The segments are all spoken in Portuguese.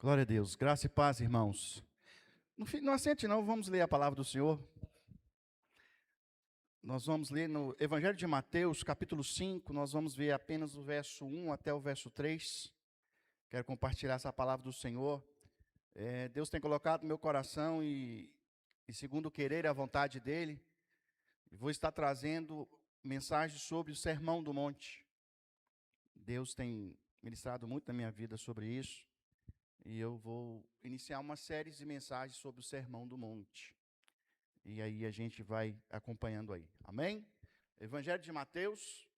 Glória a Deus. Graça e paz, irmãos. Não assente não, vamos ler a palavra do Senhor. Nós vamos ler no Evangelho de Mateus, capítulo 5, nós vamos ver apenas o verso 1 até o verso 3. Quero compartilhar essa palavra do Senhor. Deus tem colocado no meu coração e segundo o querer e a vontade dEle, vou estar trazendo mensagens sobre o Sermão do Monte. Deus tem ministrado muito na minha vida sobre isso. E eu vou iniciar uma série de mensagens sobre o Sermão do Monte. E aí a gente vai acompanhando aí. Amém? Evangelho de Mateus,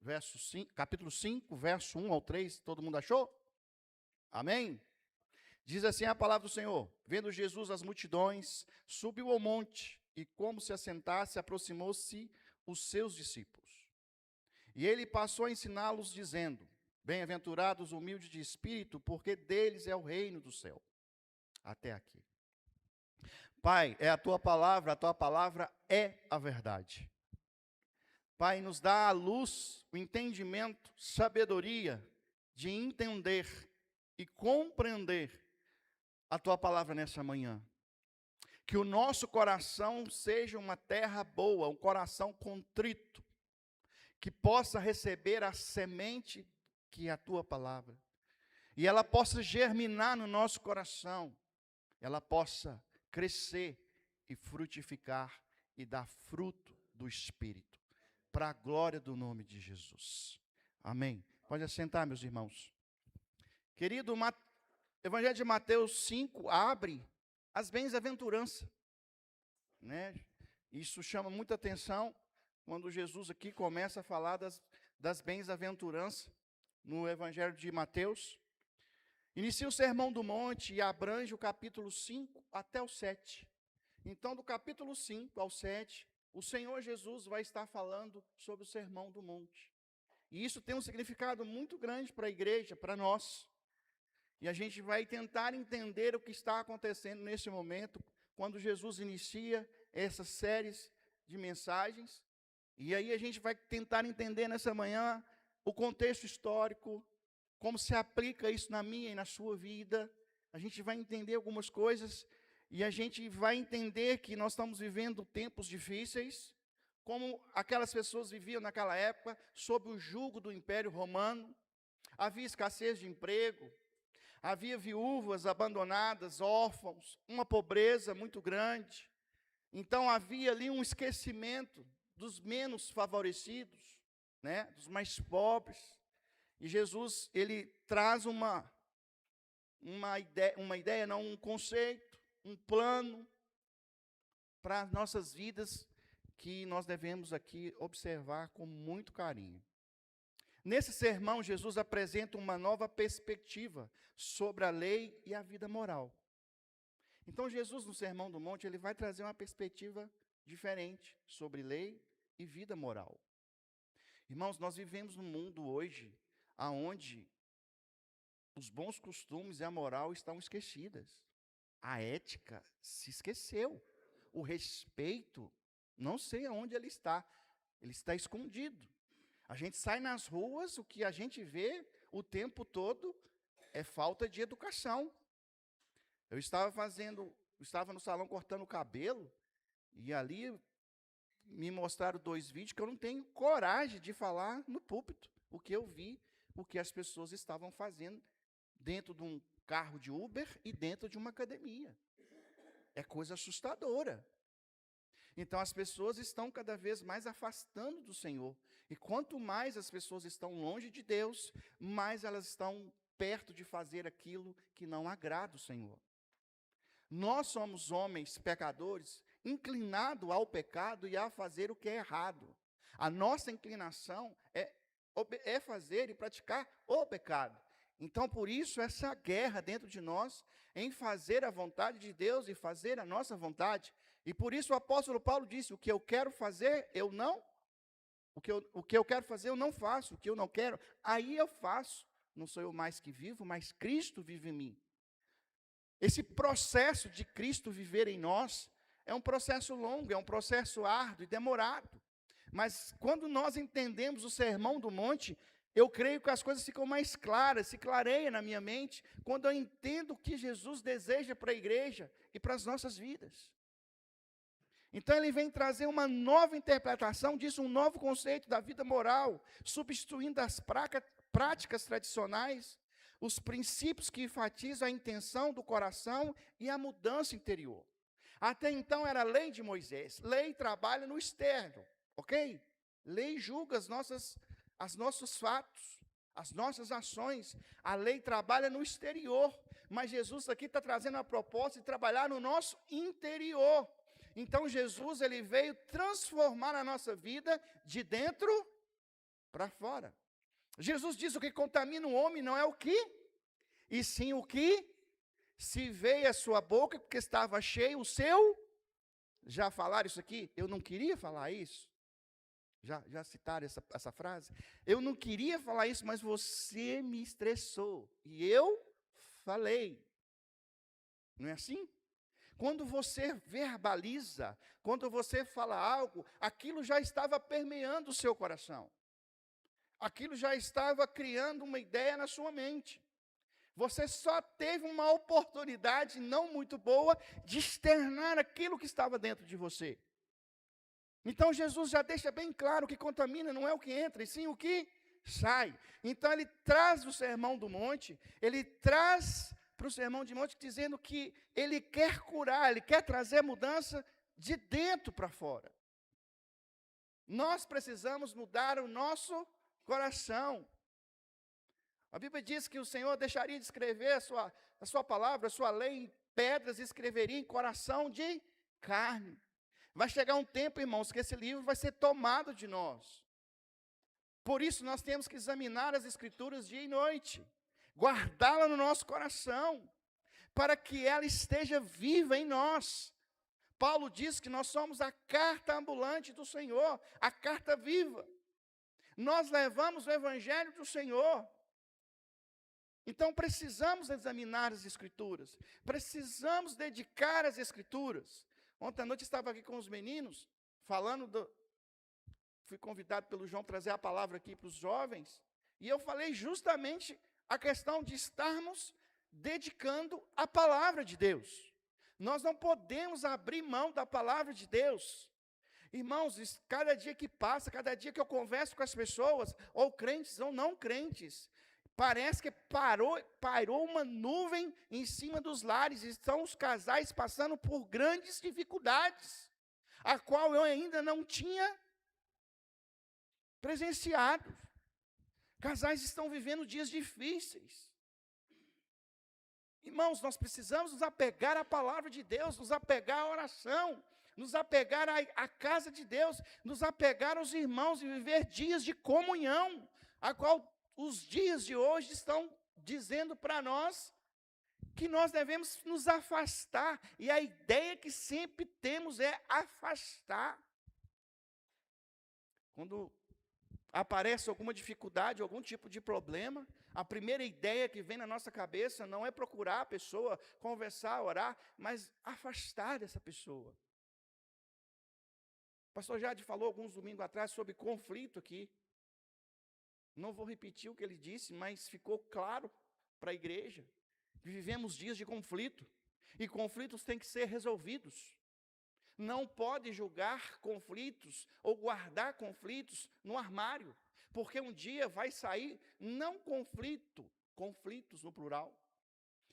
capítulo 5, verso 1 ao 3. Todo mundo achou? Amém? Diz assim a palavra do Senhor. Vendo Jesus as multidões, subiu ao monte e como se assentasse, aproximou-se os seus discípulos. E ele passou a ensiná-los dizendo: Bem-aventurados os humildes de espírito, porque deles é o reino do céu. Até aqui. Pai, é a tua palavra é a verdade. Pai, nos dá a luz, o entendimento, sabedoria de entender e compreender a tua palavra nessa manhã. Que o nosso coração seja uma terra boa, um coração contrito, que possa receber a semente que é a tua palavra, e ela possa germinar no nosso coração, ela possa crescer e frutificar e dar fruto do Espírito, para a glória do nome de Jesus. Amém. Pode assentar, meus irmãos. Querido, Evangelho de Mateus 5 abre as bem-aventuranças, né? Isso chama muita atenção quando Jesus aqui começa a falar das bem-aventuranças no Evangelho de Mateus. Inicia o Sermão do Monte e abrange o capítulo 5 até o 7. Então, do capítulo 5 ao 7, o Senhor Jesus vai estar falando sobre o Sermão do Monte. E isso tem um significado muito grande para a igreja, para nós. E a gente vai tentar entender o que está acontecendo nesse momento, quando Jesus inicia essas séries de mensagens. E aí a gente vai tentar entender nessa manhã o contexto histórico, como se aplica isso na minha e na sua vida. A gente vai entender algumas coisas e a gente vai entender que nós estamos vivendo tempos difíceis, como aquelas pessoas viviam naquela época, sob o jugo do Império Romano. Havia escassez de emprego, havia viúvas abandonadas, órfãos, uma pobreza muito grande. Então havia ali um esquecimento dos menos favorecidos, né, dos mais pobres. E Jesus, ele traz um conceito, um plano para as nossas vidas que nós devemos aqui observar com muito carinho. Nesse sermão, Jesus apresenta uma nova perspectiva sobre a lei e a vida moral. Então, Jesus, no Sermão do Monte, ele vai trazer uma perspectiva diferente sobre lei e vida moral. Irmãos, nós vivemos num mundo hoje aonde os bons costumes e a moral estão esquecidas. A ética se esqueceu. O respeito, não sei aonde ele está escondido. A gente sai nas ruas, o que a gente vê o tempo todo é falta de educação. Eu estava no salão cortando o cabelo, e ali me mostraram 2 vídeos que eu não tenho coragem de falar no púlpito, o que eu vi, o que as pessoas estavam fazendo dentro de um carro de Uber e dentro de uma academia. É coisa assustadora. Então, as pessoas estão cada vez mais afastando do Senhor. E quanto mais as pessoas estão longe de Deus, mais elas estão perto de fazer aquilo que não agrada o Senhor. Nós somos homens pecadores, inclinados ao pecado e a fazer o que é errado. A nossa inclinação é fazer e praticar o pecado. Então, por isso, essa guerra dentro de nós, em fazer a vontade de Deus e fazer a nossa vontade. E por isso o apóstolo Paulo disse: o que eu quero fazer, o que eu quero fazer, eu não faço. O que eu não quero, aí eu faço. Não sou eu mais que vivo, mas Cristo vive em mim. Esse processo de Cristo viver em nós é um processo longo, é um processo árduo e demorado. Mas quando nós entendemos o Sermão do Monte, Eu creio que as coisas ficam mais claras, se clareia na minha mente, quando eu entendo o que Jesus deseja para a igreja e para as nossas vidas. Então ele vem trazer uma nova interpretação disso, um novo conceito da vida moral, substituindo as práticas tradicionais, os princípios que enfatizam a intenção do coração e a mudança interior. Até então era a lei de Moisés, lei trabalha no externo, ok? Lei julga os nossos fatos, as nossas ações, a lei trabalha no exterior, mas Jesus aqui está trazendo a proposta de trabalhar no nosso interior. Então Jesus, ele veio transformar a nossa vida de dentro para fora. Jesus diz: o que contamina o homem não é o que, e sim o que se veio a sua boca, porque estava cheio o seu. Já falaram isso aqui? Eu não queria falar isso. Já citaram essa frase? Eu não queria falar isso, mas você me estressou. E eu falei. Não é assim? Quando você verbaliza, quando você fala algo, aquilo já estava permeando o seu coração. Aquilo já estava criando uma ideia na sua mente. Você só teve uma oportunidade não muito boa de externar aquilo que estava dentro de você. Então Jesus já deixa bem claro que contamina não é o que entra, e sim o que sai. Então ele traz o Sermão do Monte, ele traz para o Sermão do Monte dizendo que ele quer curar, ele quer trazer mudança de dentro para fora. Nós precisamos mudar o nosso coração. A Bíblia diz que o Senhor deixaria de escrever a sua palavra, a sua lei em pedras, e escreveria em coração de carne. Vai chegar um tempo, irmãos, que esse livro vai ser tomado de nós. Por isso, nós temos que examinar as Escrituras dia e noite, guardá-la no nosso coração, para que ela esteja viva em nós. Paulo diz que nós somos a carta ambulante do Senhor, a carta viva. Nós levamos o Evangelho do Senhor. Então, precisamos examinar as Escrituras, precisamos dedicar as Escrituras. Ontem à noite estava aqui com os meninos, fui convidado pelo João trazer a palavra aqui para os jovens, e eu falei justamente a questão de estarmos dedicando a palavra de Deus. Nós não podemos abrir mão da palavra de Deus. Irmãos, cada dia que passa, cada dia que eu converso com as pessoas, ou crentes ou não crentes, parece que pairou uma nuvem em cima dos lares, e estão os casais passando por grandes dificuldades, a qual eu ainda não tinha presenciado. Casais estão vivendo dias difíceis. Irmãos, nós precisamos nos apegar à palavra de Deus, nos apegar à oração, nos apegar à casa de Deus, nos apegar aos irmãos e viver dias de comunhão, a qual os dias de hoje estão dizendo para nós que nós devemos nos afastar, e a ideia que sempre temos é afastar. Quando aparece alguma dificuldade, algum tipo de problema, a primeira ideia que vem na nossa cabeça não é procurar a pessoa, conversar, orar, mas afastar dessa pessoa. O pastor Jade falou alguns domingos atrás sobre conflito aqui. Não vou repetir o que ele disse, mas ficou claro para a igreja que vivemos dias de conflito, e conflitos têm que ser resolvidos. Não pode julgar conflitos ou guardar conflitos no armário, porque um dia vai sair, não conflitos no plural,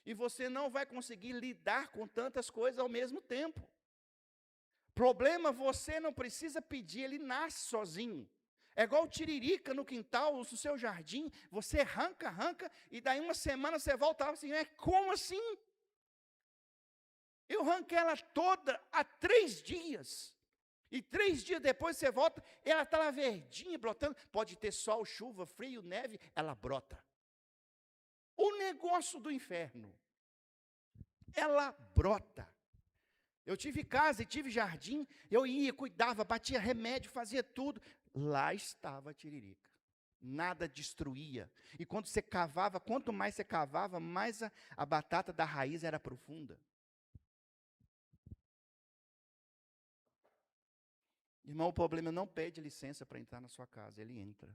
e você não vai conseguir lidar com tantas coisas ao mesmo tempo. Problema você não precisa pedir, ele nasce sozinho. É igual tiririca no quintal, no seu jardim, você arranca, e daí uma semana você volta assim, como assim? Eu arranquei ela toda há 3 dias, e 3 dias depois você volta, ela está lá verdinha, brotando, pode ter sol, chuva, frio, neve, ela brota. O negócio do inferno, ela brota. Eu tive casa e tive jardim, eu ia, cuidava, batia remédio, fazia tudo. Lá estava a tiririca. Nada destruía. E quando você cavava, quanto mais você cavava, mais a batata da raiz era profunda. Irmão, o problema não pede licença para entrar na sua casa, ele entra.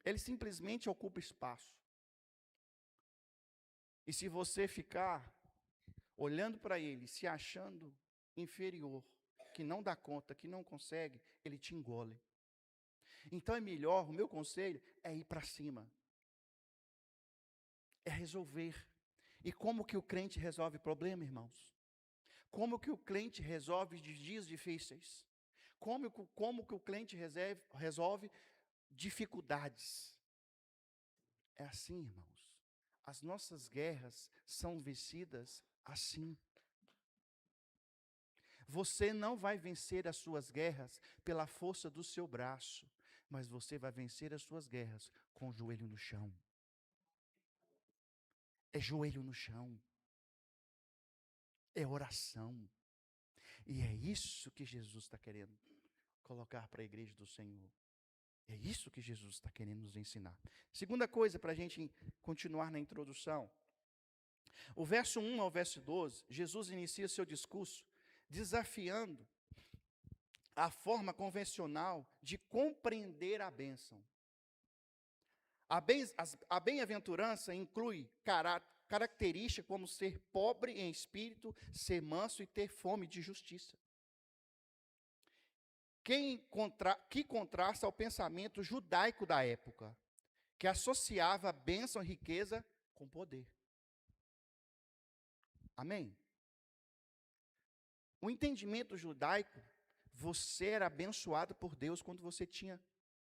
Ele simplesmente ocupa espaço. E se você ficar olhando para ele, se achando inferior, que não dá conta, que não consegue, ele te engole. Então é melhor, o meu conselho é ir para cima. É resolver. E como que o crente resolve problema, irmãos? Como que o crente resolve dias difíceis? Como que o crente resolve dificuldades? É assim, irmãos. As nossas guerras são vencidas assim. Você não vai vencer as suas guerras pela força do seu braço, mas você vai vencer as suas guerras com o joelho no chão. É joelho no chão. É oração. E é isso que Jesus está querendo colocar para a igreja do Senhor. É isso que Jesus está querendo nos ensinar. Segunda coisa, para a gente continuar na introdução. O verso 1 ao verso 12, Jesus inicia seu discurso desafiando a forma convencional de compreender a bênção. A bem-aventurança inclui características como ser pobre em espírito, ser manso e ter fome de justiça. Que contrasta ao pensamento judaico da época, que associava a bênção e riqueza com poder. Amém? O entendimento judaico, você era abençoado por Deus quando você tinha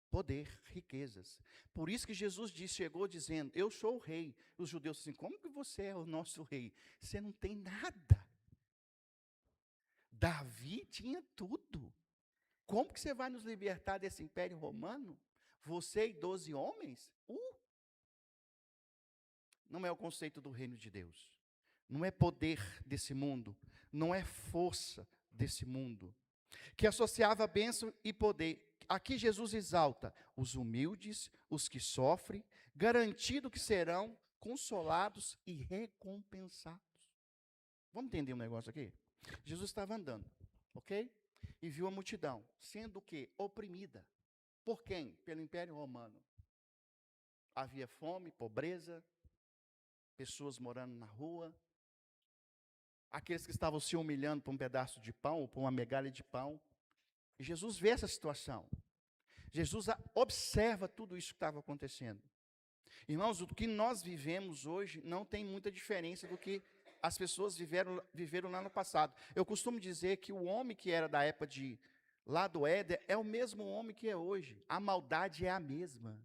poder, riquezas. Por isso que Jesus chegou dizendo, eu sou o rei. Os judeus assim, como que você é o nosso rei? Você não tem nada. Davi tinha tudo. Como que você vai nos libertar desse império romano? Você e 12 homens? Não é o conceito do reino de Deus. Não é poder desse mundo. Não é força desse mundo. Que associava bênção e poder. Aqui Jesus exalta os humildes, os que sofrem, garantido que serão consolados e recompensados. Vamos entender um negócio aqui? Jesus estava andando, ok? E viu a multidão, sendo o quê? Oprimida. Por quem? Pelo Império Romano. Havia fome, pobreza, pessoas morando na rua, aqueles que estavam se humilhando por um pedaço de pão, ou por uma migalha de pão. E Jesus vê essa situação. Jesus observa tudo isso que estava acontecendo. Irmãos, o que nós vivemos hoje não tem muita diferença do que as pessoas viveram lá no passado. Eu costumo dizer que o homem que era da época lá do Éden é o mesmo homem que é hoje. A maldade é a mesma.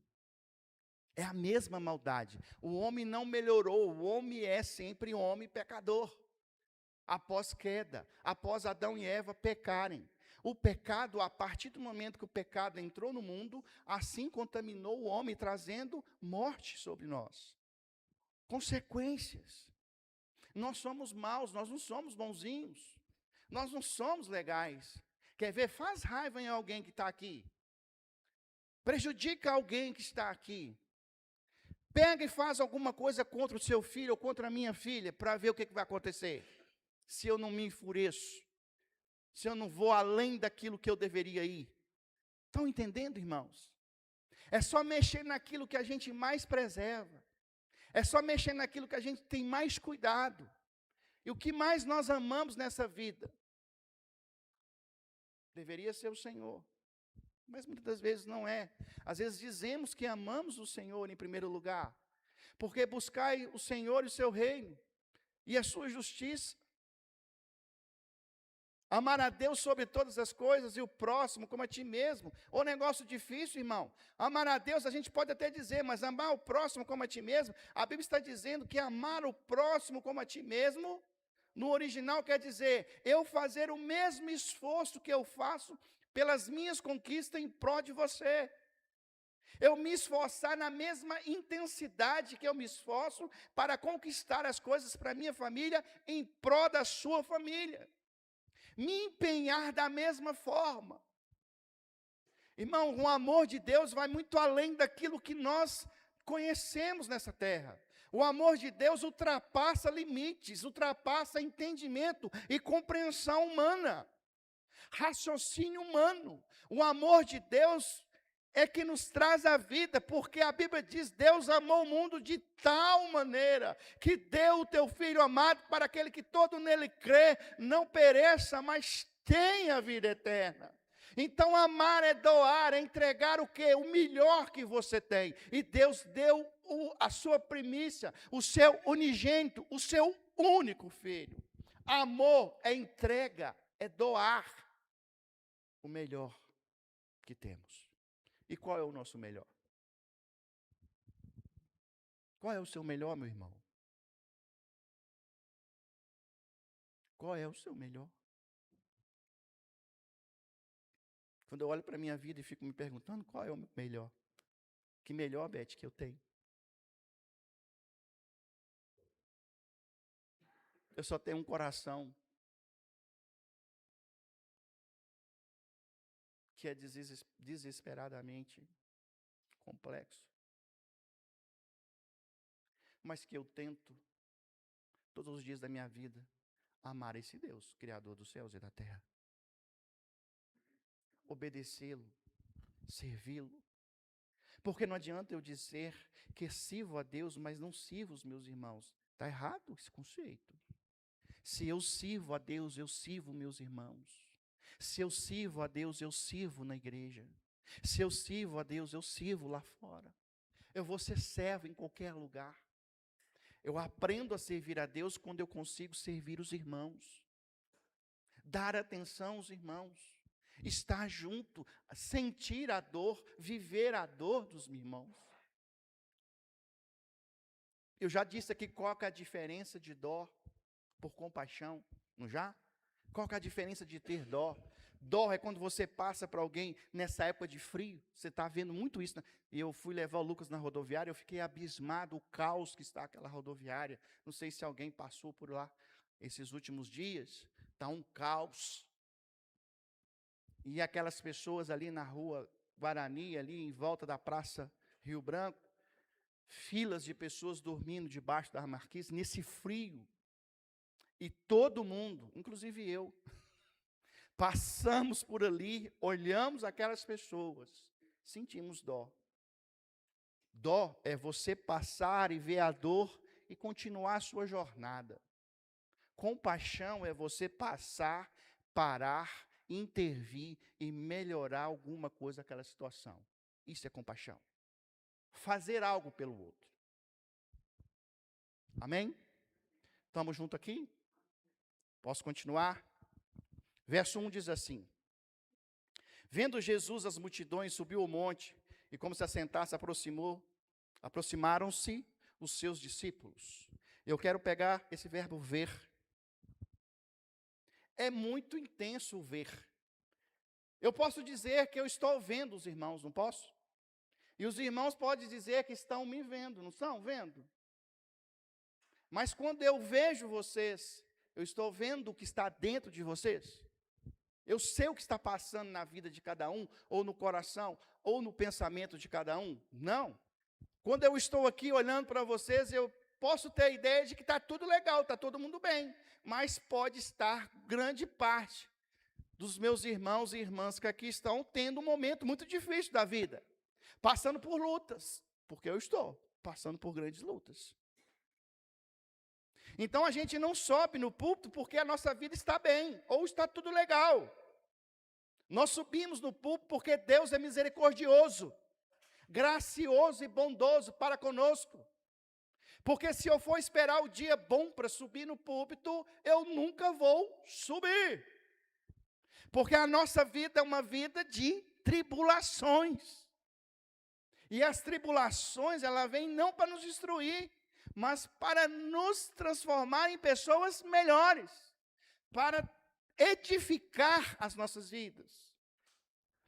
É a mesma maldade. O homem não melhorou, o homem é sempre um homem pecador. Após queda, após Adão e Eva pecarem. O pecado, a partir do momento que o pecado entrou no mundo, assim contaminou o homem, trazendo morte sobre nós. Consequências. Nós somos maus, nós não somos bonzinhos. Nós não somos legais. Quer ver? Faz raiva em alguém que está aqui. Prejudica alguém que está aqui. Pega e faz alguma coisa contra o seu filho ou contra a minha filha, para ver o que vai acontecer. Se eu não me enfureço, se eu não vou além daquilo que eu deveria ir. Estão entendendo, irmãos? É só mexer naquilo que a gente mais preserva. É só mexer naquilo que a gente tem mais cuidado. E o que mais nós amamos nessa vida? Deveria ser o Senhor. Mas muitas das vezes não é. Às vezes dizemos que amamos o Senhor em primeiro lugar. Porque buscai o Senhor e o seu reino. E a sua justiça. Amar a Deus sobre todas as coisas e o próximo como a ti mesmo. Ô negócio difícil, irmão. Amar a Deus a gente pode até dizer, mas amar o próximo como a ti mesmo, a Bíblia está dizendo que amar o próximo como a ti mesmo, no original quer dizer, eu fazer o mesmo esforço que eu faço pelas minhas conquistas em prol de você. Eu me esforçar na mesma intensidade que eu me esforço para conquistar as coisas para a minha família em prol da sua família. Me empenhar da mesma forma. Irmão, o amor de Deus vai muito além daquilo que nós conhecemos nessa terra. O amor de Deus ultrapassa limites, ultrapassa entendimento e compreensão humana, raciocínio humano. O amor de Deus é que nos traz a vida, porque a Bíblia diz: Deus amou o mundo de tal maneira, que deu o teu Filho amado, para aquele que todo nele crê, não pereça, mas tenha vida eterna. Então amar é doar, é entregar o quê? O melhor que você tem. E Deus deu a sua primícia, o seu unigênito, o seu único Filho. Amor é entrega, é doar o melhor que temos. E qual é o nosso melhor? Qual é o seu melhor, meu irmão? Qual é o seu melhor? Quando eu olho para a minha vida e fico me perguntando, qual é o meu melhor? Que melhor, Beth, que eu tenho? Eu só tenho um coração que é desesperadamente complexo, mas que eu tento, todos os dias da minha vida, amar esse Deus, Criador dos céus e da terra. Obedecê-lo, servi-lo. Porque não adianta eu dizer que sirvo a Deus, mas não sirvo os meus irmãos. Está errado esse conceito. Se eu sirvo a Deus, eu sirvo meus irmãos. Se eu sirvo a Deus, eu sirvo na igreja. Se eu sirvo a Deus, eu sirvo lá fora. Eu vou ser servo em qualquer lugar. Eu aprendo a servir a Deus quando eu consigo servir os irmãos. Dar atenção aos irmãos. Estar junto, sentir a dor, viver a dor dos irmãos. Eu já disse aqui qual que é a diferença de dó por compaixão, não já? Qual que é a diferença de ter dó? Dó é quando você passa para alguém nessa época de frio. Você está vendo muito isso. E eu fui levar o Lucas na rodoviária, eu fiquei abismado, o caos que está aquela rodoviária. Não sei se alguém passou por lá esses últimos dias. Está um caos. E aquelas pessoas ali na rua Guarani, ali em volta da Praça Rio Branco, filas de pessoas dormindo debaixo da marquise, nesse frio. E todo mundo, inclusive eu, passamos por ali, olhamos aquelas pessoas, sentimos dó. Dó é você passar e ver a dor e continuar a sua jornada. Compaixão é você passar, parar, intervir e melhorar alguma coisa daquela situação. Isso é compaixão. Fazer algo pelo outro. Amém? Estamos juntos aqui? Posso continuar? Verso 1 diz assim: Vendo Jesus as multidões, subiu o monte, e como se assentasse, aproximaram-se os seus discípulos. Eu quero pegar esse verbo ver. É muito intenso o ver. Eu posso dizer que eu estou vendo os irmãos, não posso? E os irmãos podem dizer que estão me vendo, não estão vendo? Mas quando eu vejo vocês, eu estou vendo o que está dentro de vocês? Eu sei o que está passando na vida de cada um, ou no coração, ou no pensamento de cada um? Não. Quando eu estou aqui olhando para vocês, eu posso ter a ideia de que está tudo legal, está todo mundo bem. Mas pode estar grande parte dos meus irmãos e irmãs que aqui estão tendo um momento muito difícil da vida. Passando por lutas, porque eu estou passando por grandes lutas. Então a gente não sobe no púlpito porque a nossa vida está bem, ou está tudo legal. Nós subimos no púlpito porque Deus é misericordioso, gracioso e bondoso para conosco. Porque se eu for esperar o dia bom para subir no púlpito, eu nunca vou subir. Porque a nossa vida é uma vida de tribulações. E as tribulações, elas vêm não para nos destruir, mas para nos transformar em pessoas melhores, para edificar as nossas vidas,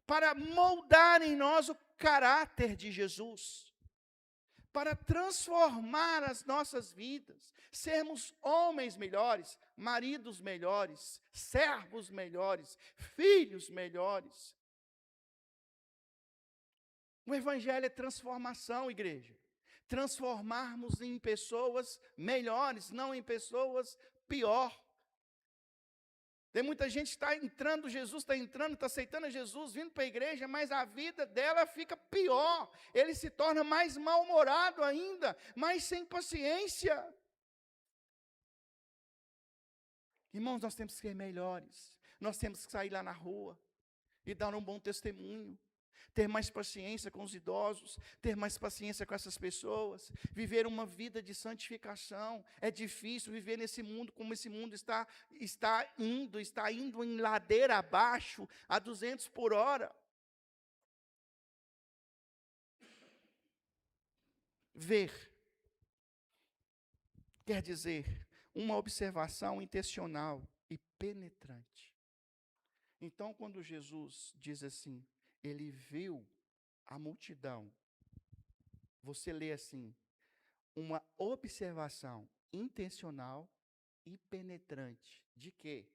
para moldar em nós o caráter de Jesus, para transformar as nossas vidas, sermos homens melhores, maridos melhores, servos melhores, filhos melhores. O Evangelho é transformação, igreja. Transformarmos em pessoas melhores, não em pessoas pior. Tem muita gente que está entrando, Jesus está entrando, está aceitando Jesus, vindo para a igreja, mas a vida dela fica pior. Ele se torna mais mal-humorado ainda, mais sem paciência. Irmãos, nós temos que ser melhores. Nós temos que sair lá na rua e dar um bom testemunho. Ter mais paciência com os idosos, ter mais paciência com essas pessoas, viver uma vida de santificação. É difícil viver nesse mundo, como esse mundo está indo em ladeira abaixo, a 200 por hora. Ver quer dizer uma observação intencional e penetrante. Então, quando Jesus diz assim, ele viu a multidão, você lê assim, uma observação intencional e penetrante. De quê?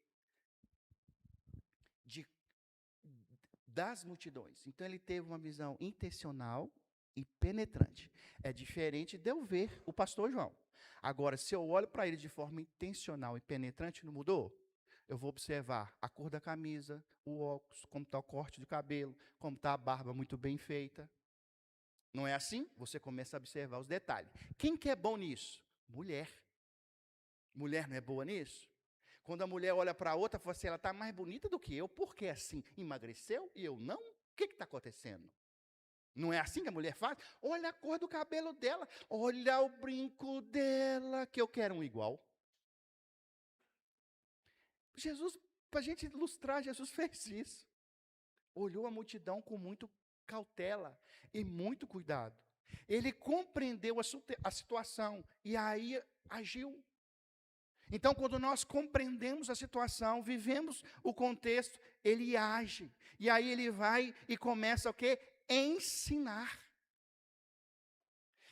Das multidões. Então, ele teve uma visão intencional e penetrante. É diferente de eu ver o pastor João. Agora, se eu olho para ele de forma intencional e penetrante, não mudou? Eu vou observar a cor da camisa, o óculos, como está o corte de cabelo, como está a barba muito bem feita. Não é assim? Você começa a observar os detalhes. Quem que é bom nisso? Mulher. Mulher não é boa nisso? Quando a mulher olha para a outra, fala assim, ela está mais bonita do que eu. Por que assim? Emagreceu e eu não? O que está acontecendo? Não é assim que a mulher faz? Olha a cor do cabelo dela, olha o brinco dela, que eu quero um igual. Jesus, para a gente ilustrar, Jesus fez isso. Olhou a multidão com muito cautela e muito cuidado. Ele compreendeu a situação e aí agiu. Então, quando nós compreendemos a situação, vivemos o contexto, ele age. E aí ele vai e começa o quê? Ensinar.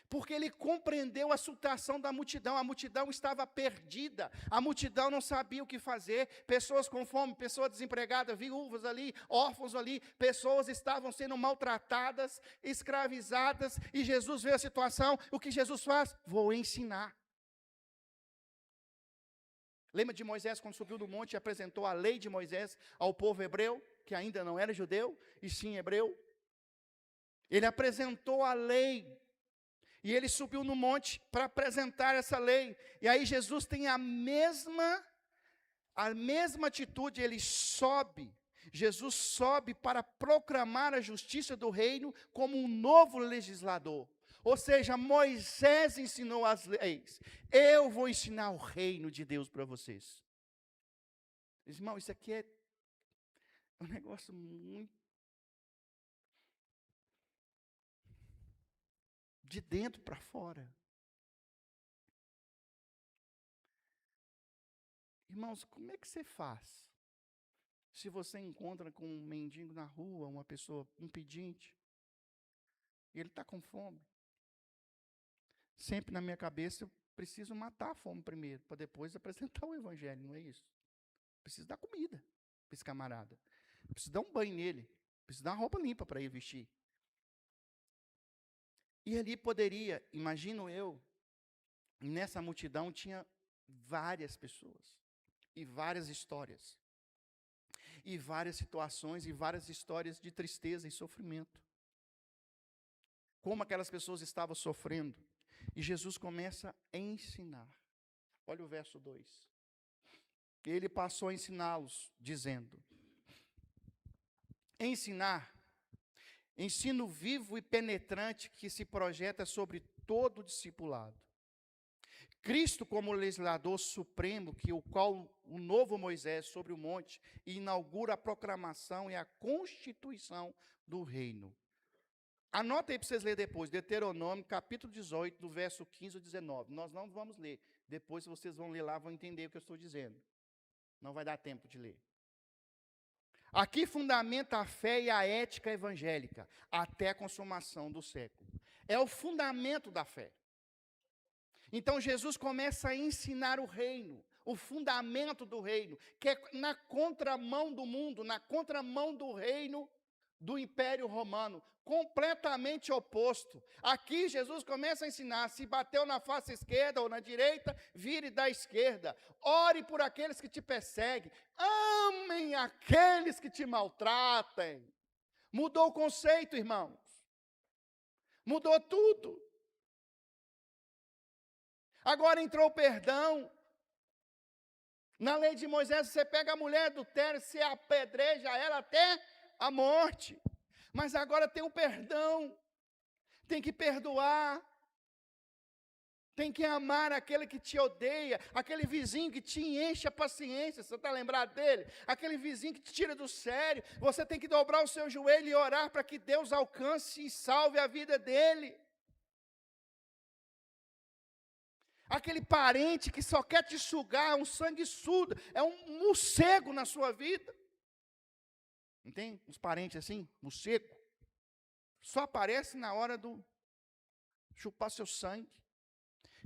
Porque ele compreendeu a situação da multidão. A multidão estava perdida. A multidão não sabia o que fazer. Pessoas com fome, pessoas desempregadas, viúvas ali, órfãos ali. Pessoas estavam sendo maltratadas, escravizadas. E Jesus vê a situação. O que Jesus faz? Vou ensinar. Lembra de Moisés quando subiu do monte e apresentou a lei de Moisés ao povo hebreu, que ainda não era judeu, e sim hebreu? Ele apresentou a lei. E ele subiu no monte para apresentar essa lei. E aí Jesus tem a mesma atitude, ele sobe. Jesus sobe para proclamar a justiça do reino como um novo legislador. Ou seja, Moisés ensinou as leis. Eu vou ensinar o reino de Deus para vocês. Irmão, isso aqui é um negócio muito de dentro para fora. Irmãos, como é que você faz? Se você encontra com um mendigo na rua, uma pessoa, um pedinte, e ele está com fome. Sempre na minha cabeça, eu preciso matar a fome primeiro, para depois apresentar o evangelho, não é isso? Preciso dar comida para esse camarada. Preciso dar um banho nele. Preciso dar uma roupa limpa para ele vestir. E ali poderia, imagino eu, nessa multidão tinha várias pessoas, e várias histórias, e várias situações, e várias histórias de tristeza e sofrimento. Como aquelas pessoas estavam sofrendo. E Jesus começa a ensinar. Olha o verso 2. Ele passou a ensiná-los, dizendo: ensinar, ensino vivo e penetrante que se projeta sobre todo o discipulado. Cristo como legislador supremo, o qual o novo Moisés sobre o monte inaugura a proclamação e a constituição do reino. Anota aí para vocês lerem depois, Deuteronômio, capítulo 18, do verso 15 ao 19. Nós não vamos ler. Depois, se vocês vão ler lá, vão entender o que eu estou dizendo. Não vai dar tempo de ler. Aqui fundamenta a fé e a ética evangélica, até a consumação do século. É o fundamento da fé. Então, Jesus começa a ensinar o reino, o fundamento do reino, que é na contramão do mundo, na contramão do reino do Império Romano, completamente oposto. Aqui Jesus começa a ensinar: se bateu na face esquerda ou na direita, vire da esquerda. Ore por aqueles que te perseguem. Amem aqueles que te maltratem. Mudou o conceito, irmãos. Mudou tudo. Agora entrou o perdão. Na lei de Moisés, você pega a mulher adultéria, você apedreja ela até a morte. Mas agora tem o perdão. Tem que perdoar. Tem que amar aquele que te odeia, aquele vizinho que te enche a paciência, você está lembrado dele? Aquele vizinho que te tira do sério. Você tem que dobrar o seu joelho e orar para que Deus alcance e salve a vida dele. Aquele parente que só quer te sugar, um sanguessudo, é um morcego na sua vida. Não tem uns parentes assim, morcego? Só aparece na hora do chupar seu sangue.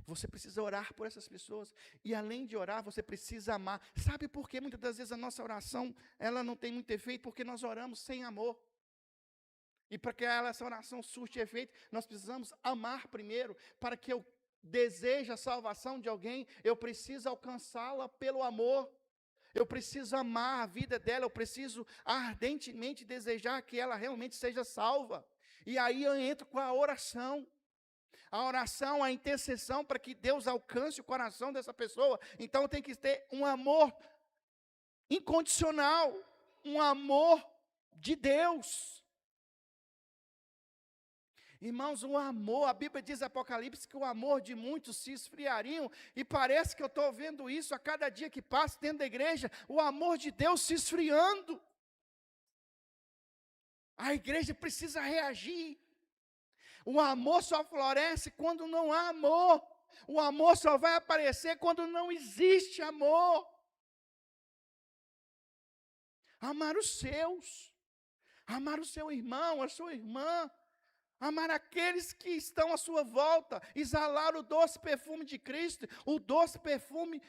Você precisa orar por essas pessoas. E além de orar, você precisa amar. Sabe por que muitas das vezes a nossa oração, ela não tem muito efeito? Porque nós oramos sem amor. E para que essa oração surte efeito, nós precisamos amar primeiro. Para que eu deseje a salvação de alguém, eu preciso alcançá-la pelo amor. Eu preciso amar a vida dela, eu preciso ardentemente desejar que ela realmente seja salva. E aí eu entro com a oração. A oração, a intercessão para que Deus alcance o coração dessa pessoa. Então tem que ter um amor incondicional, um amor de Deus. Irmãos, o amor, a Bíblia diz em Apocalipse que o amor de muitos se esfriariam, e parece que eu estou vendo isso a cada dia que passa dentro da igreja, o amor de Deus se esfriando. A igreja precisa reagir. O amor só floresce quando não há amor. O amor só vai aparecer quando não existe amor. Amar os seus. Amar o seu irmão, a sua irmã. Amar aqueles que estão à sua volta. Exalar o doce perfume de Cristo. O doce perfume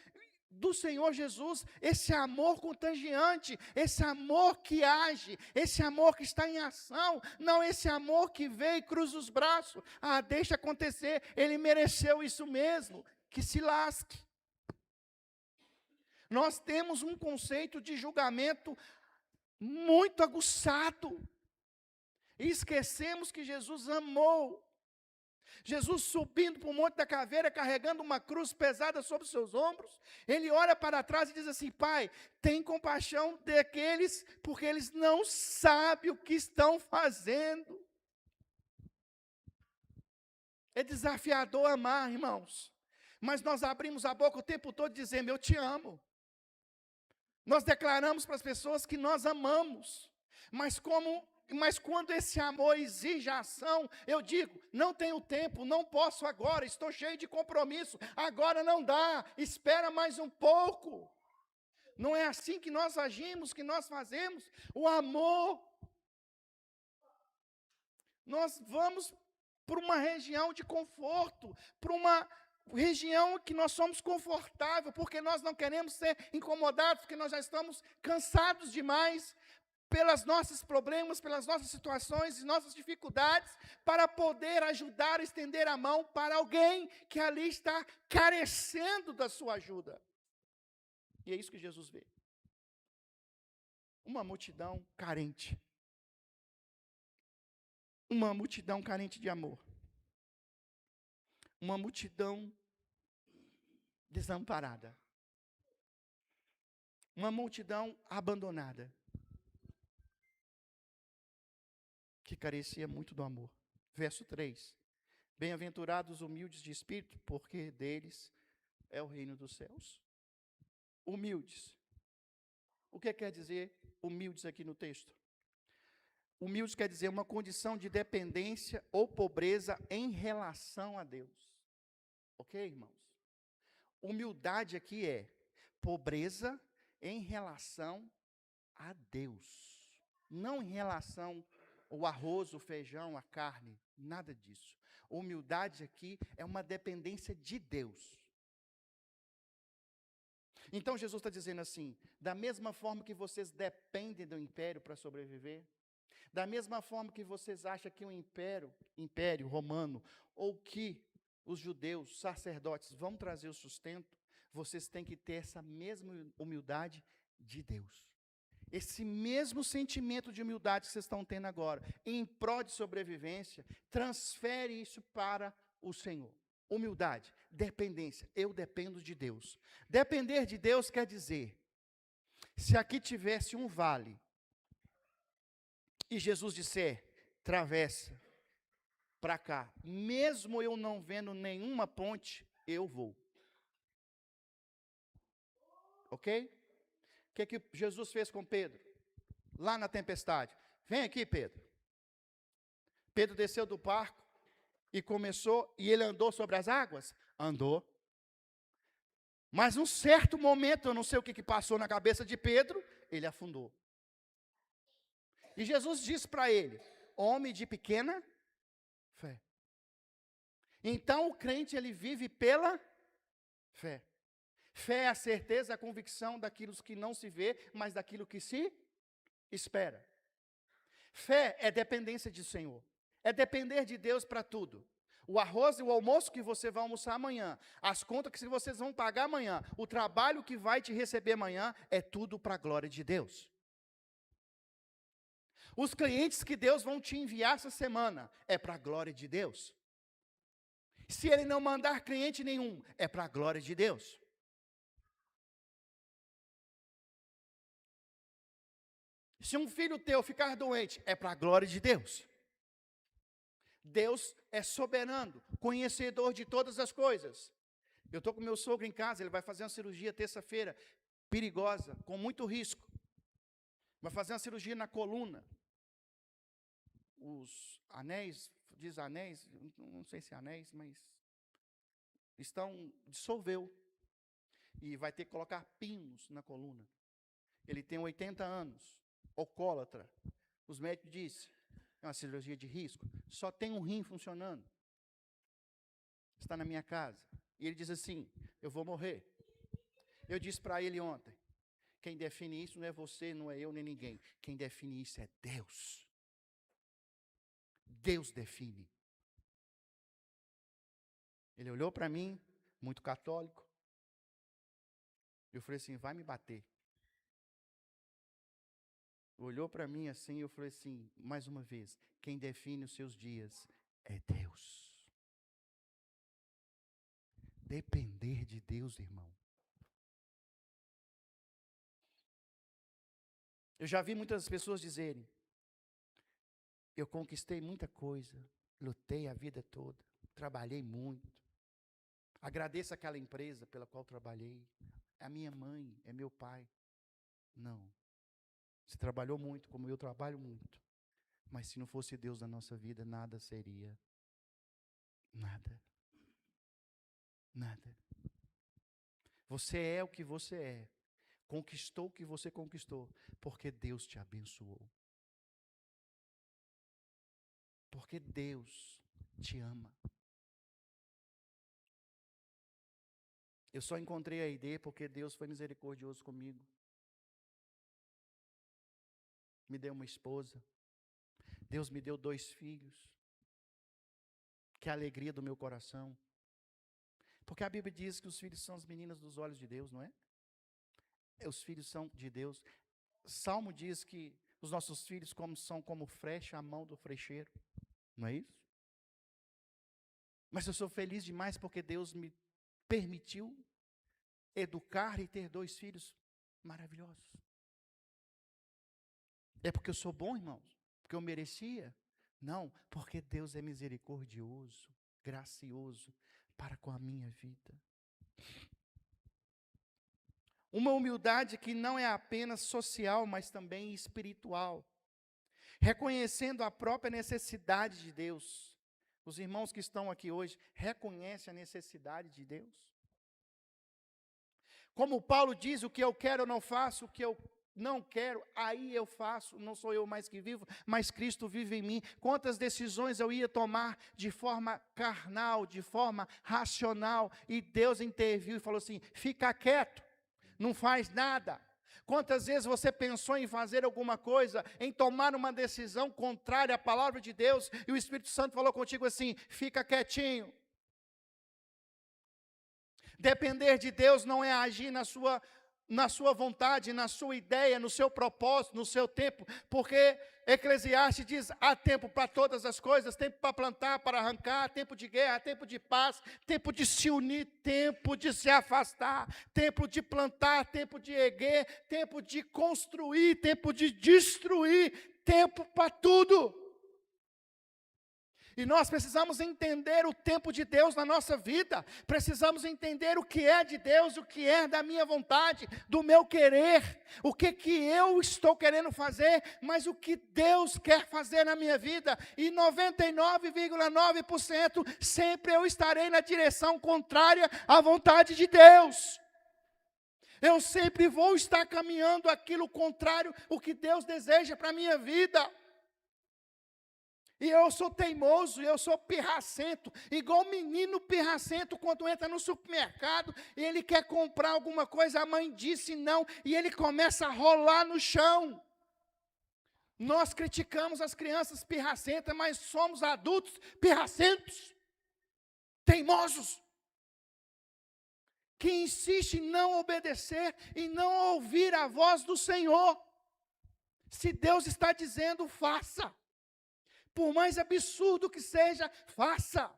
do Senhor Jesus, esse amor contagiante, esse amor que age, esse amor que está em ação, não esse amor que vem e cruza os braços, deixa acontecer, ele mereceu isso mesmo, que se lasque. Nós temos um conceito de julgamento muito aguçado, e esquecemos que Jesus amou. Jesus subindo para o Monte da Caveira, carregando uma cruz pesada sobre os seus ombros, ele olha para trás e diz assim: Pai, tem compaixão daqueles, porque eles não sabem o que estão fazendo. É desafiador amar, irmãos, mas nós abrimos a boca o tempo todo dizendo: eu te amo. Nós declaramos para as pessoas que nós amamos, mas quando esse amor exige ação, eu digo: não tenho tempo, não posso agora, estou cheio de compromisso, agora não dá, espera mais um pouco. Não é assim que nós agimos, que nós fazemos. O amor, nós vamos para uma região de conforto, para uma região que nós somos confortáveis, porque nós não queremos ser incomodados, porque nós já estamos cansados demais pelos nossos problemas, pelas nossas situações e nossas dificuldades, para poder ajudar, estender a mão para alguém que ali está carecendo da sua ajuda. E é isso que Jesus vê. Uma multidão carente. Uma multidão carente de amor. Uma multidão desamparada. Uma multidão abandonada, que carecia muito do amor. Verso 3. Bem-aventurados os humildes de espírito, porque deles é o reino dos céus. Humildes. O que quer dizer humildes aqui no texto? Humildes quer dizer uma condição de dependência ou pobreza em relação a Deus. Ok, irmãos? Humildade aqui é pobreza em relação a Deus. Não em relação ao arroz, o feijão, a carne, nada disso. Humildade aqui é uma dependência de Deus. Então Jesus está dizendo assim: da mesma forma que vocês dependem do império para sobreviver, Da mesma forma que vocês acham que o império romano, ou que os judeus, sacerdotes, vão trazer o sustento, vocês têm que ter essa mesma humildade de Deus. Esse mesmo sentimento de humildade que vocês estão tendo agora, em prol de sobrevivência, transfere isso para o Senhor. Humildade, dependência. Eu dependo de Deus. Depender de Deus quer dizer, se aqui tivesse um vale, e Jesus disser, travessa para cá, mesmo eu não vendo nenhuma ponte, eu vou. Ok? O que Jesus fez com Pedro? Lá na tempestade. Vem aqui, Pedro. Pedro desceu do barco e ele andou sobre as águas? Andou. Mas num certo momento, eu não sei o que passou na cabeça de Pedro, ele afundou. E Jesus disse para ele, homem de pequena fé. Então o crente, ele vive pela fé. Fé é a certeza, a convicção daquilo que não se vê, mas daquilo que se espera. Fé é dependência do Senhor. É depender de Deus para tudo. O arroz e o almoço que você vai almoçar amanhã, as contas que vocês vão pagar amanhã, o trabalho que vai te receber amanhã, é tudo para a glória de Deus. Os clientes que Deus vão te enviar essa semana, é para a glória de Deus. Se Ele não mandar cliente nenhum, é para a glória de Deus. Se um filho teu ficar doente, é para a glória de Deus. Deus é soberano, conhecedor de todas as coisas. Eu estou com meu sogro em casa, ele vai fazer uma cirurgia terça-feira, perigosa, com muito risco. Vai fazer uma cirurgia na coluna. Os anéis, diz anéis, não sei se é anéis, mas dissolveu. E vai ter que colocar pinos na coluna. Ele tem 80 anos, alcoólatra. Os médicos dizem, é uma cirurgia de risco, só tem um rim funcionando. Está na minha casa. E ele diz assim, eu vou morrer. Eu disse para ele ontem, quem define isso não é você, não é eu, nem ninguém. Quem define isso é Deus. Deus define. Ele olhou para mim, muito católico. Eu falei assim, vai me bater. Olhou para mim assim, eu falei assim, mais uma vez, quem define os seus dias é Deus. Depender de Deus, irmão. Eu já vi muitas pessoas dizerem, eu conquistei muita coisa, lutei a vida toda, trabalhei muito. Agradeço aquela empresa pela qual trabalhei. É a minha mãe, é meu pai. Não. Você trabalhou muito, como eu trabalho muito. Mas se não fosse Deus na nossa vida, nada seria. Nada. Nada. Você é o que você é. Conquistou o que você conquistou, porque Deus te abençoou. Porque Deus te ama. Eu só encontrei a ID porque Deus foi misericordioso comigo. Me deu uma esposa. Deus me deu 2 filhos. Que alegria do meu coração. Porque a Bíblia diz que os filhos são as meninas dos olhos de Deus, não é? Os filhos são de Deus. Salmo diz que os nossos filhos são como frecha à mão do frecheiro. Não é isso? Mas eu sou feliz demais porque Deus me permitiu educar e ter 2 filhos maravilhosos. É porque eu sou bom, irmãos? Porque eu merecia? Não, porque Deus é misericordioso, gracioso para com a minha vida. Uma humildade que não é apenas social, mas também espiritual. Reconhecendo a própria necessidade de Deus. Os irmãos que estão aqui hoje reconhecem a necessidade de Deus? Como Paulo diz, o que eu quero eu não faço, o que eu não quero, aí eu faço, não sou eu mais que vivo, mas Cristo vive em mim. Quantas decisões eu ia tomar de forma carnal, de forma racional, e Deus interviu e falou assim, fica quieto, não faz nada. Quantas vezes você pensou em fazer alguma coisa, em tomar uma decisão contrária à palavra de Deus, e o Espírito Santo falou contigo assim: fica quietinho. Depender de Deus não é agir na sua vontade, na sua ideia, no seu propósito, no seu tempo, porque Eclesiastes diz: há tempo para todas as coisas, tempo para plantar, para arrancar, tempo de guerra, tempo de paz, tempo de se unir, tempo de se afastar, tempo de plantar, tempo de erguer, tempo de construir, tempo de destruir, tempo para tudo. E nós precisamos entender o tempo de Deus na nossa vida, precisamos entender o que é de Deus, o que é da minha vontade, do meu querer, o que eu estou querendo fazer, mas o que Deus quer fazer na minha vida, e 99,9% sempre eu estarei na direção contrária à vontade de Deus. Eu sempre vou estar caminhando aquilo contrário, o que Deus deseja para a minha vida. E eu sou teimoso, eu sou pirracento, igual menino pirracento quando entra no supermercado e ele quer comprar alguma coisa, a mãe disse não, e ele começa a rolar no chão. Nós criticamos as crianças pirracentas, mas somos adultos pirracentos, teimosos, que insistem em não obedecer e não ouvir a voz do Senhor. Se Deus está dizendo, faça. Por mais absurdo que seja, faça.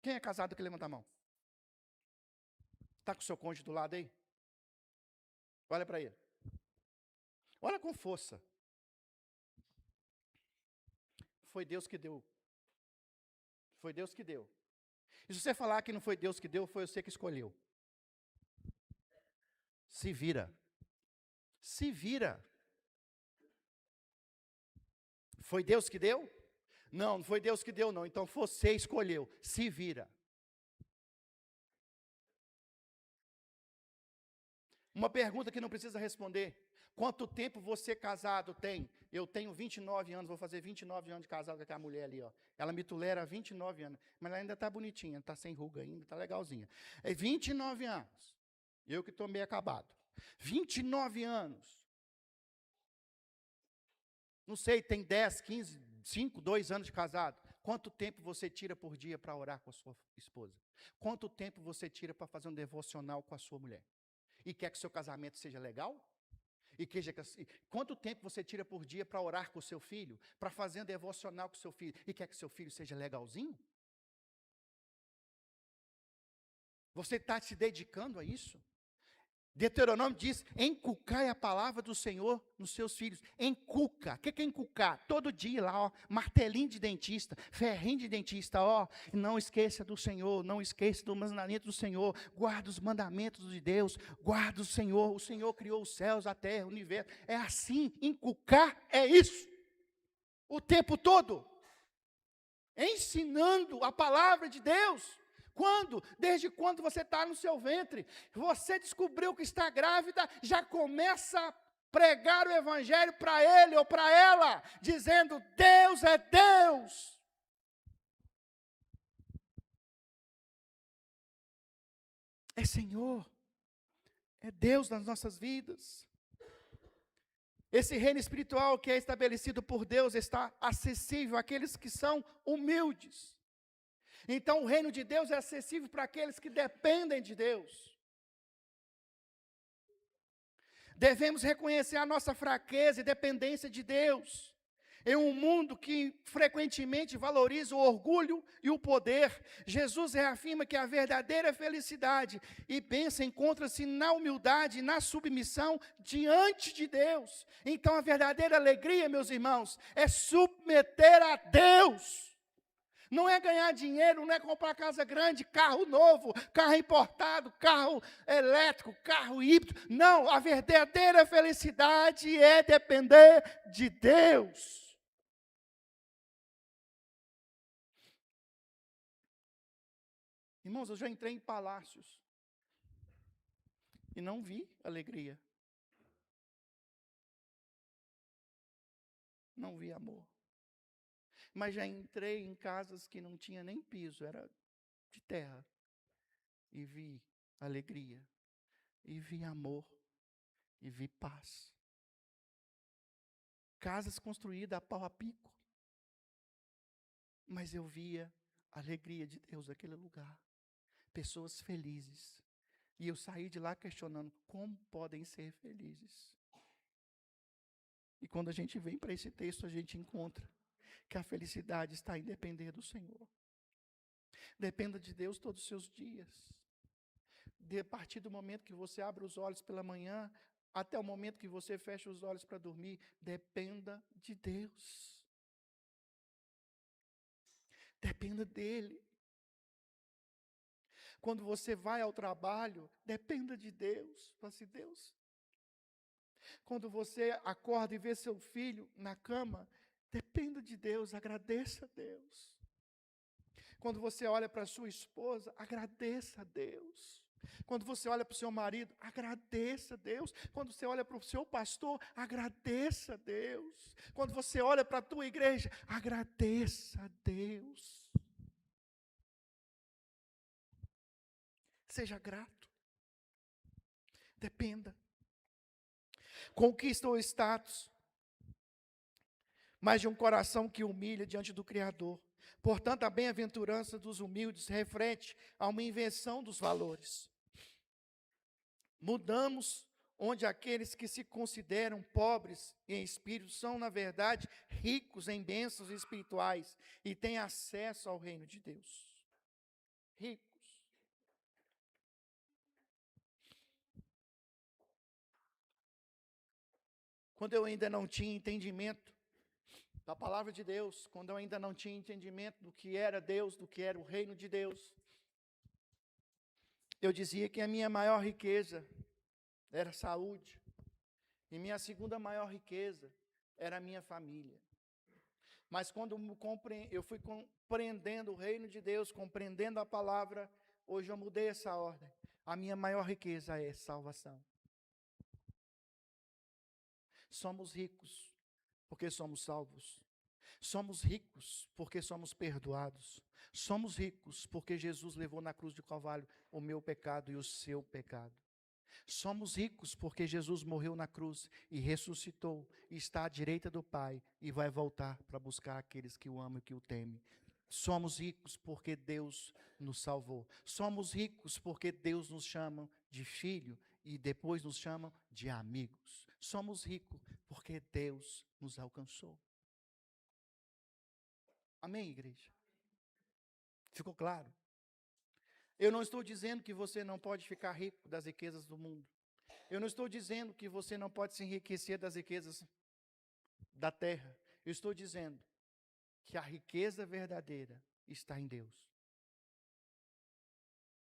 Quem é casado que levanta a mão? Está com o seu cônjuge do lado aí? Olha para ele. Olha com força. Foi Deus que deu. Foi Deus que deu. E se você falar que não foi Deus que deu, foi você que escolheu. Se vira. Se vira. Foi Deus que deu? Não, não foi Deus que deu, não. Então você escolheu. Se vira. Uma pergunta que não precisa responder. Quanto tempo você casado tem? Eu tenho 29 anos, vou fazer 29 anos de casado com aquela mulher ali, ó. Ela me tolera há 29 anos, mas ela ainda está bonitinha, está sem ruga ainda, está legalzinha. É 29 anos. Eu que estou meio acabado. 29 anos. Não sei, tem 10, 15, 5, 2 anos de casado. Quanto tempo você tira por dia para orar com a sua esposa? Quanto tempo você tira para fazer um devocional com a sua mulher? E quer que seu casamento seja legal? Quanto tempo você tira por dia para orar com o seu filho? Para fazer um devocional com o seu filho? E quer que seu filho seja legalzinho? Você está se dedicando a isso? Deuteronômio diz: encucai a palavra do Senhor nos seus filhos. Encuca. O que é encucar? Todo dia lá, ó, martelinho de dentista, ferrinho de dentista, ó. Não esqueça do Senhor, não esqueça do mandamento do Senhor. Guarda os mandamentos de Deus, guarda o Senhor. O Senhor criou os céus, a terra, o universo. É assim, encucar é isso. O tempo todo. Ensinando a palavra de Deus. Quando? Desde quando você está no seu ventre. Você descobriu que está grávida, já começa a pregar o evangelho para ele ou para ela, dizendo: Deus é Deus. É Senhor. É Deus nas nossas vidas. Esse reino espiritual que é estabelecido por Deus está acessível àqueles que são humildes. Então, o reino de Deus é acessível para aqueles que dependem de Deus. Devemos reconhecer a nossa fraqueza e dependência de Deus. Em um mundo que frequentemente valoriza o orgulho e o poder, Jesus reafirma que a verdadeira felicidade e bênção encontra-se na humildade e na submissão diante de Deus. Então, a verdadeira alegria, meus irmãos, é submeter a Deus. Não é ganhar dinheiro, não é comprar casa grande, carro novo, carro importado, carro elétrico, carro híbrido. Não, a verdadeira felicidade é depender de Deus. Irmãos, eu já entrei em palácios e não vi alegria. Não vi amor. Mas já entrei em casas que não tinha nem piso, era de terra. E vi alegria. e vi amor, e vi paz. Casas construídas a pau a pico. Mas eu via a alegria de Deus naquele lugar. Pessoas felizes. E eu saí de lá questionando como podem ser felizes. E quando a gente vem para esse texto, a gente encontra que a felicidade está em depender do Senhor. Dependa de Deus todos os seus dias. A partir do momento que você abre os olhos pela manhã, até o momento que você fecha os olhos para dormir, dependa de Deus. Dependa dEle. Quando você vai ao trabalho, dependa de Deus. Fala assim, Deus. Quando você acorda e vê seu filho na cama, dependa de Deus, agradeça a Deus. Quando você olha para sua esposa, agradeça a Deus. Quando você olha para o seu marido, agradeça a Deus. Quando você olha para o seu pastor, agradeça a Deus. Quando você olha para a tua igreja, agradeça a Deus. Seja grato. Dependa. Conquista o status, mas de um coração que humilha diante do Criador. Portanto, a bem-aventurança dos humildes referente a uma invenção dos valores. Mudamos onde aqueles que se consideram pobres em espírito são, na verdade, ricos em bênçãos espirituais e têm acesso ao reino de Deus. Ricos. Quando eu ainda não tinha entendimento da palavra de Deus, quando eu ainda não tinha entendimento do que era Deus, do que era o reino de Deus, eu dizia que a minha maior riqueza era saúde, e minha segunda maior riqueza era a minha família. Mas quando eu fui compreendendo o reino de Deus, compreendendo a palavra, hoje eu mudei essa ordem. A minha maior riqueza é salvação. Somos ricos porque somos salvos. Somos ricos porque somos perdoados. Somos ricos porque Jesus levou na cruz de Calvário o meu pecado e o seu pecado. Somos ricos porque Jesus morreu na cruz e ressuscitou, e está à direita do Pai e vai voltar para buscar aqueles que o amam e que o temem. Somos ricos porque Deus nos salvou. Somos ricos porque Deus nos chama de filho e depois nos chama de amigos. Somos ricos porque Deus nos alcançou. Amém, igreja? Ficou claro? Eu não estou dizendo que você não pode ficar rico das riquezas do mundo. Eu não estou dizendo que você não pode se enriquecer das riquezas da terra. Eu estou dizendo que a riqueza verdadeira está em Deus.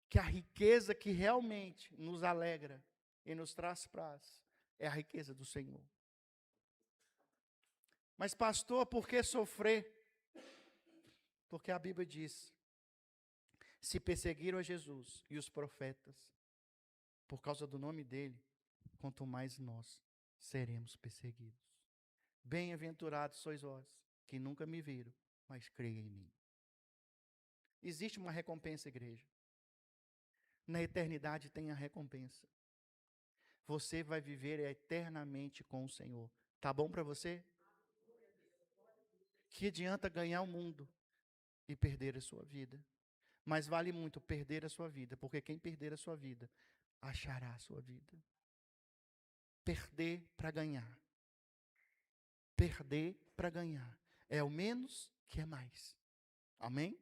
Que a riqueza que realmente nos alegra e nos traz paz é a riqueza do Senhor. Mas pastor, por que sofrer? Porque a Bíblia diz: se perseguiram a Jesus e os profetas por causa do nome dele, quanto mais nós seremos perseguidos. Bem-aventurados sois vós, que nunca me viram, mas creem em mim. Existe uma recompensa, igreja. Na eternidade tem a recompensa. Você vai viver eternamente com o Senhor. Tá bom para você? Que adianta ganhar o mundo e perder a sua vida? Mas vale muito perder a sua vida, porque quem perder a sua vida, achará a sua vida. Perder para ganhar. Perder para ganhar. É o menos que é mais. Amém?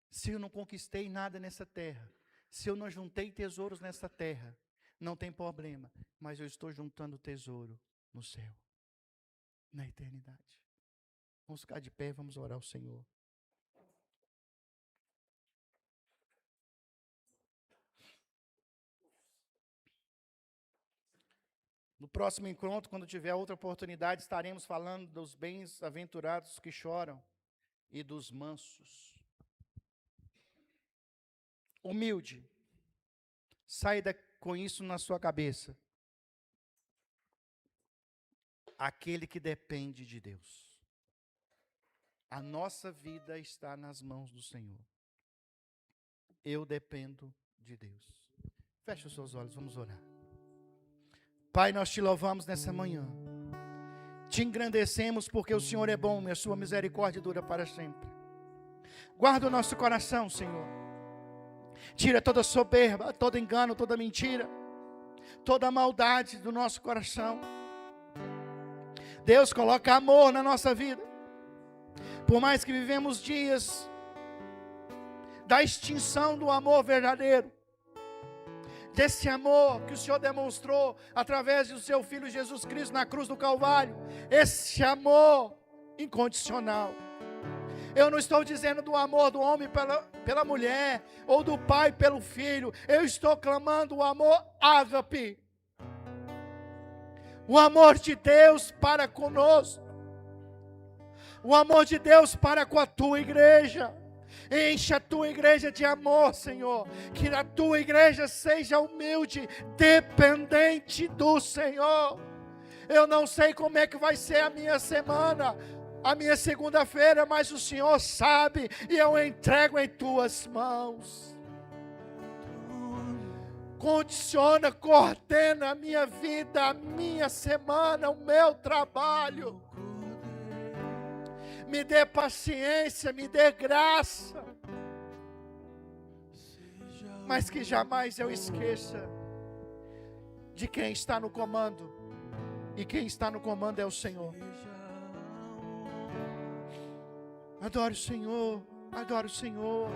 Se eu não conquistei nada nessa terra, se eu não juntei tesouros nessa terra, não tem problema, mas eu estou juntando tesouro no céu, na eternidade. Vamos ficar de pé, vamos orar ao Senhor. No próximo encontro, quando tiver outra oportunidade, estaremos falando dos bem-aventurados que choram e dos mansos. Humilde. Saia com isso na sua cabeça. Aquele que depende de Deus. A nossa vida está nas mãos do Senhor. Eu dependo de Deus. Feche os seus olhos, vamos orar. Pai, nós te louvamos nessa manhã. Te engrandecemos porque o Senhor é bom e a sua misericórdia dura para sempre. Guarda o nosso coração, Senhor. Tira toda soberba, todo engano, toda mentira, toda maldade do nosso coração. Deus, coloca amor na nossa vida. Por mais que vivemos dias da extinção do amor verdadeiro, desse amor que o Senhor demonstrou através do seu Filho Jesus Cristo na cruz do Calvário, esse amor incondicional. Eu não estou dizendo do amor do homem pela mulher, ou do pai pelo filho, eu estou clamando o amor ágape, o amor de Deus para conosco, o amor de Deus para com a tua igreja. Enche a tua igreja de amor, Senhor. Que a tua igreja seja humilde, dependente do Senhor. Eu não sei como é que vai ser a minha semana, a minha segunda-feira, mas o Senhor sabe e eu entrego em tuas mãos. Condiciona, coordena a minha vida, a minha semana, o meu trabalho. Me dê paciência, me dê graça. Mas que jamais eu esqueça de quem está no comando. E quem está no comando é o Senhor. Adore o Senhor, adore o Senhor.